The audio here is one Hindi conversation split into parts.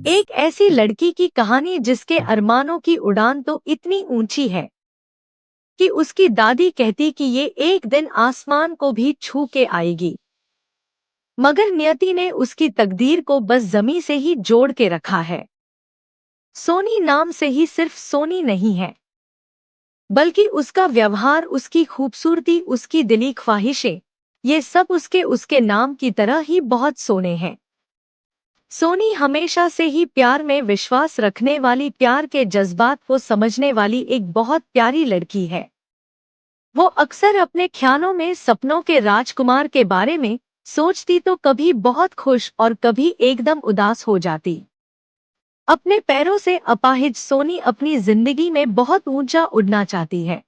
एक ऐसी लड़की की कहानी जिसके अरमानों की उड़ान तो इतनी ऊंची है कि उसकी दादी कहती कि ये एक दिन आसमान को भी छू के आएगी। मगर नियति ने उसकी तकदीर को बस जमी से ही जोड़ के रखा है। सोनी नाम से ही सिर्फ सोनी नहीं है, बल्कि उसका व्यवहार, उसकी खूबसूरती, उसकी दिली ख्वाहिशें, ये सब उसके उसके नाम की तरह ही बहुत सोने हैं। सोनी हमेशा से ही प्यार में विश्वास रखने वाली, प्यार के जज्बात को समझने वाली एक बहुत प्यारी लड़की है। वो अक्सर अपने ख्यालों में सपनों के राजकुमार के बारे में सोचती तो कभी बहुत खुश और कभी एकदम उदास हो जाती। अपने पैरों से अपाहिज सोनी अपनी जिंदगी में बहुत ऊंचा उड़ना चाहती है।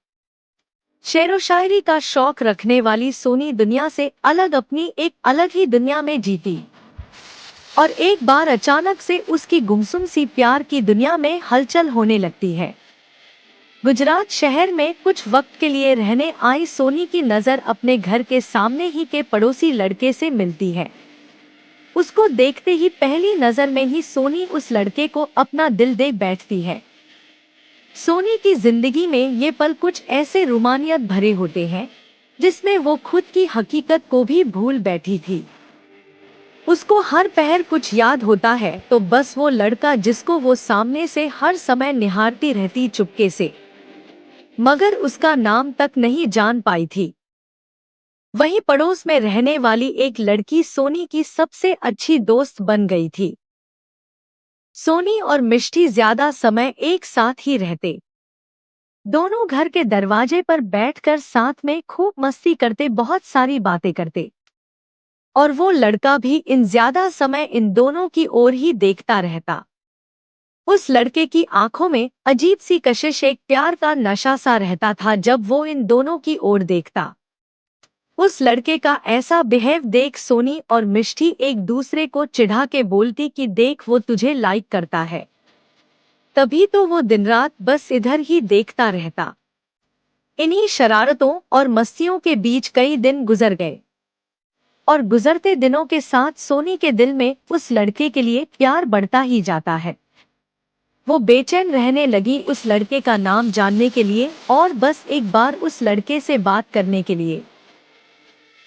शेरो शायरी का शौक रखने वाली सोनी दुनिया से अलग अपनी एक अलग ही दुनिया में जीती। और एक बार अचानक से उसकी गुमसुम सी प्यार की दुनिया में हलचल होने लगती है। गुजरात शहर में कुछ वक्त के लिए रहने आई सोनी की नजर अपने घर के सामने ही के पड़ोसी लड़के से मिलती है। उसको देखते ही पहली नजर में ही सोनी उस लड़के को अपना दिल दे बैठती है। सोनी की जिंदगी में ये पल कुछ ऐसे रोमानियत भरे होते हैं जिसमें वो खुद की हकीकत को भी भूल बैठी थी। उसको हर पहर कुछ याद होता है तो बस वो लड़का जिसको वो सामने से हर समय निहारती रहती चुपके से, मगर उसका नाम तक नहीं जान पाई थी। वहीं पड़ोस में रहने वाली एक लड़की सोनी की सबसे अच्छी दोस्त बन गई थी। सोनी और मिष्टी ज्यादा समय एक साथ ही रहते। दोनों घर के दरवाजे पर बैठकर साथ में खूब मस्ती करते, बहुत सारी बातें करते। और वो लड़का भी इन ज्यादा समय इन दोनों की ओर ही देखता रहता। उस लड़के की आंखों में अजीब सी कशिश, एक प्यार का नशा सा रहता था जब वो इन दोनों की ओर देखता। उस लड़के का ऐसा बिहेव देख सोनी और मिष्टी एक दूसरे को चिढ़ा के बोलती कि देख वो तुझे लाइक करता है। तभी तो वो दिन रात बस इधर ही देखता रहता। इन्हीं शरारतों और मस्तियों के बीच कई दिन गुजर गए और गुजरते दिनों के साथ सोनी के दिल में उस लड़के के लिए प्यार बढ़ता ही जाता है। वो बेचैन रहने लगी उस लड़के का नाम जानने के लिए और बस एक बार उस लड़के से बात करने के लिए।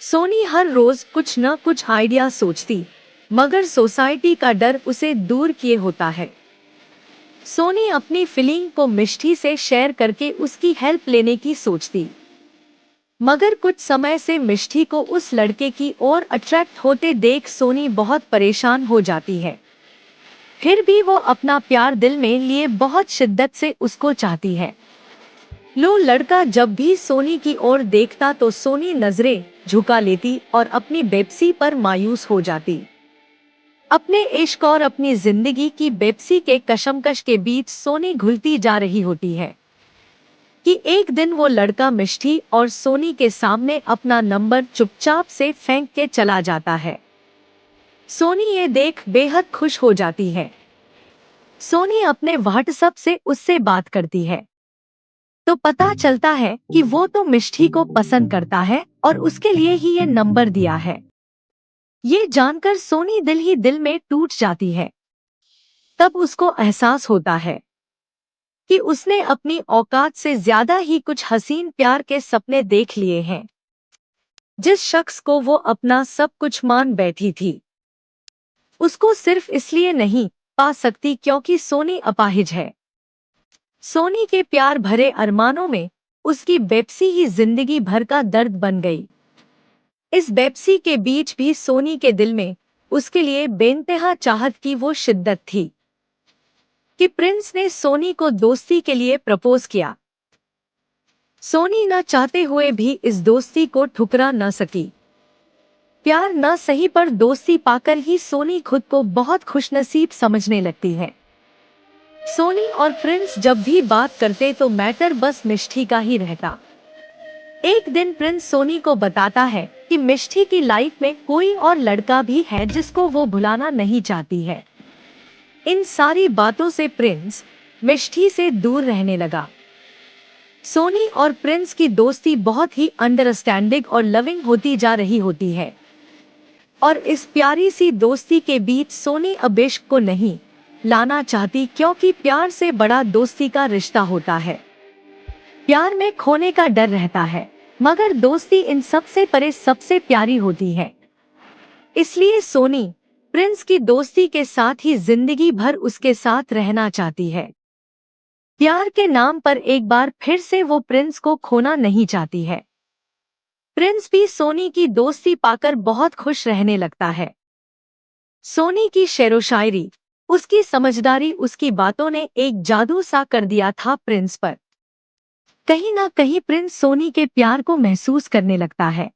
सोनी हर रोज कुछ न कुछ आइडिया सोचती, मगर सोसाइटी का डर उसे दूर किए होता है। सोनी अपनी फीलिंग को मिष्टी से शेयर करके उसकी हेल्प लेने की सोचती, मगर कुछ समय से मिष्टी को उस लड़के की ओर अट्रैक्ट होते देख सोनी बहुत परेशान हो जाती है। फिर भी वो अपना प्यार दिल में लिए बहुत शिद्दत से उसको चाहती है। लो लड़का जब भी सोनी की ओर देखता तो सोनी नजरें झुका लेती और अपनी बेपसी पर मायूस हो जाती। अपने इश्क और अपनी जिंदगी की बेपसी के कशमकश के बीच सोनी घुलती जा रही होती है कि एक दिन वो लड़का मिष्टी और सोनी के सामने अपना नंबर चुपचाप से फेंक के चला जाता है। सोनी ये देख बेहद खुश हो जाती है। सोनी अपने व्हाट्सएप से उससे बात करती है तो पता चलता है कि वो तो मिष्टी को पसंद करता है और उसके लिए ही ये नंबर दिया है। ये जानकर सोनी दिल ही दिल में टूट जाती है। तब उसको एहसास होता है कि उसने अपनी औकात से ज्यादा ही कुछ हसीन प्यार के सपने देख लिए हैं। जिस शख्स को वो अपना सब कुछ मान बैठी थी, उसको सिर्फ इसलिए नहीं पा सकती क्योंकि सोनी अपाहिज है। सोनी के प्यार भरे अरमानों में उसकी बेपसी ही जिंदगी भर का दर्द बन गई। इस बेपसी के बीच भी सोनी के दिल में उसके लिए बेइंतहा चाहत की वो शिद्दत थी कि प्रिंस ने सोनी को दोस्ती के लिए प्रपोज किया। सोनी न चाहते हुए भी इस दोस्ती को ठुकरा न सकी। प्यार न सही पर दोस्ती पाकर ही सोनी खुद को बहुत खुशनसीब समझने लगती है। सोनी और प्रिंस जब भी बात करते तो मैटर बस मिष्टी का ही रहता। एक दिन प्रिंस सोनी को बताता है कि मिष्टी की लाइफ में कोई और लड़का भी है जिसको वो भुलाना नहीं चाहती है। इन सारी बातों से प्रिंस मिष्टी से दूर रहने लगा। सोनी और प्रिंस की दोस्ती बहुत ही अंडरस्टैंडिंग और लविंग होती जा रही होती है और इस प्यारी सी दोस्ती के बीच सोनी अब इश्क को नहीं लाना चाहती, क्योंकि प्यार से बड़ा दोस्ती का रिश्ता होता है। प्यार में खोने का डर रहता है, मगर दोस्ती इन सब से परे सबसे प्यारी होती है। इसलिए सोनी प्रिंस की दोस्ती के साथ ही जिंदगी भर उसके साथ रहना चाहती है। प्यार के नाम पर एक बार फिर से वो प्रिंस को खोना नहीं चाहती है। प्रिंस भी सोनी की दोस्ती पाकर बहुत खुश रहने लगता है। सोनी की शेरो शायरी, उसकी समझदारी, उसकी बातों ने एक जादू सा कर दिया था प्रिंस पर। कहीं ना कहीं प्रिंस सोनी के प्यार को महसूस करने लगता है।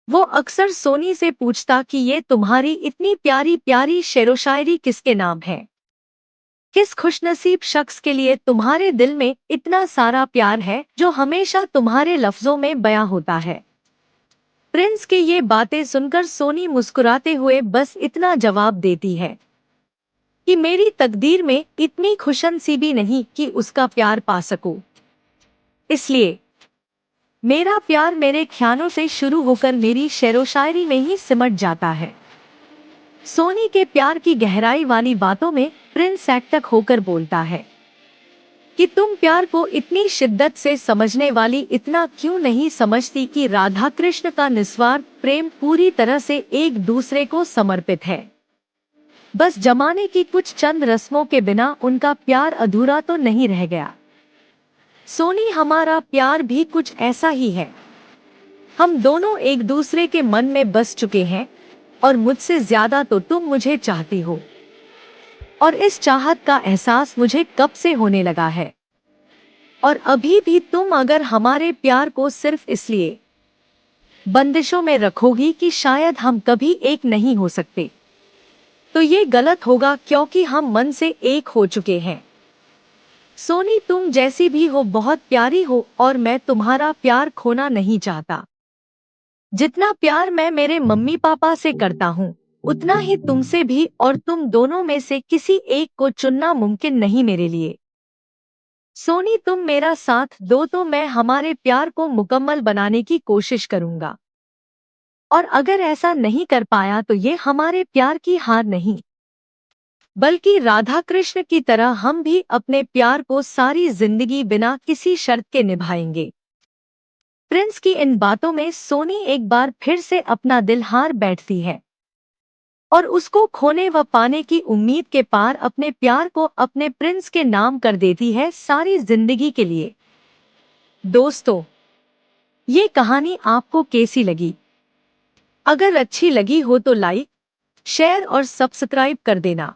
वो अक्सर सोनी से पूछता कि ये तुम्हारी इतनी प्यारी प्यारी शेरो शायरी किसके नाम है? किस खुशनसीब शख्स के लिए तुम्हारे दिल में इतना सारा प्यार है जो हमेशा तुम्हारे लफ्जों में बयां होता है? प्रिंस के ये बातें सुनकर सोनी मुस्कुराते हुए बस इतना जवाब देती है कि मेरी तकदीर में इतनी खुशनसीबी नहीं कि उसका प्यार पा सकूं। इसलिए मेरा प्यार मेरे ख्यालों से शुरू होकर मेरी शेरो शायरी में ही सिमट जाता है। सोनी के प्यार की गहराई वाली बातों में प्रिंस एकटक होकर बोलता है कि तुम प्यार को इतनी शिद्दत से समझने वाली इतना क्यों नहीं समझती कि राधा कृष्ण का निस्वार्थ प्रेम पूरी तरह से एक दूसरे को समर्पित है। बस जमाने की कुछ चंद रस्मों के बिना उनका प्यार अधूरा तो नहीं रह गया। सोनी, हमारा प्यार भी कुछ ऐसा ही है। हम दोनों एक दूसरे के मन में बस चुके हैं और मुझसे ज्यादा तो तुम मुझे चाहती हो, और इस चाहत का एहसास मुझे कब से होने लगा है। और अभी भी तुम अगर हमारे प्यार को सिर्फ इसलिए बंदिशों में रखोगी कि शायद हम कभी एक नहीं हो सकते, तो ये गलत होगा, क्योंकि हम मन से एक हो चुके हैं। सोनी, तुम जैसी भी हो बहुत प्यारी हो, और मैं तुम्हारा प्यार खोना नहीं चाहता। जितना प्यार मैं मेरे मम्मी पापा से करता हूँ, उतना ही तुमसे भी, और तुम दोनों में से किसी एक को चुनना मुमकिन नहीं मेरे लिए। सोनी, तुम मेरा साथ दो तो मैं हमारे प्यार को मुकम्मल बनाने की कोशिश करूंगा, और अगर ऐसा नहीं कर पाया तो ये हमारे प्यार की हार नहीं, बल्कि राधा कृष्ण की तरह हम भी अपने प्यार को सारी जिंदगी बिना किसी शर्त के निभाएंगे। प्रिंस की इन बातों में सोनी एक बार फिर से अपना दिल हार बैठती है और उसको खोने व पाने की उम्मीद के पार अपने प्यार को अपने प्रिंस के नाम कर देती है सारी जिंदगी के लिए। दोस्तों, ये कहानी आपको कैसी लगी? अगर अच्छी लगी हो तो लाइक, शेयर और सब्सक्राइब कर देना।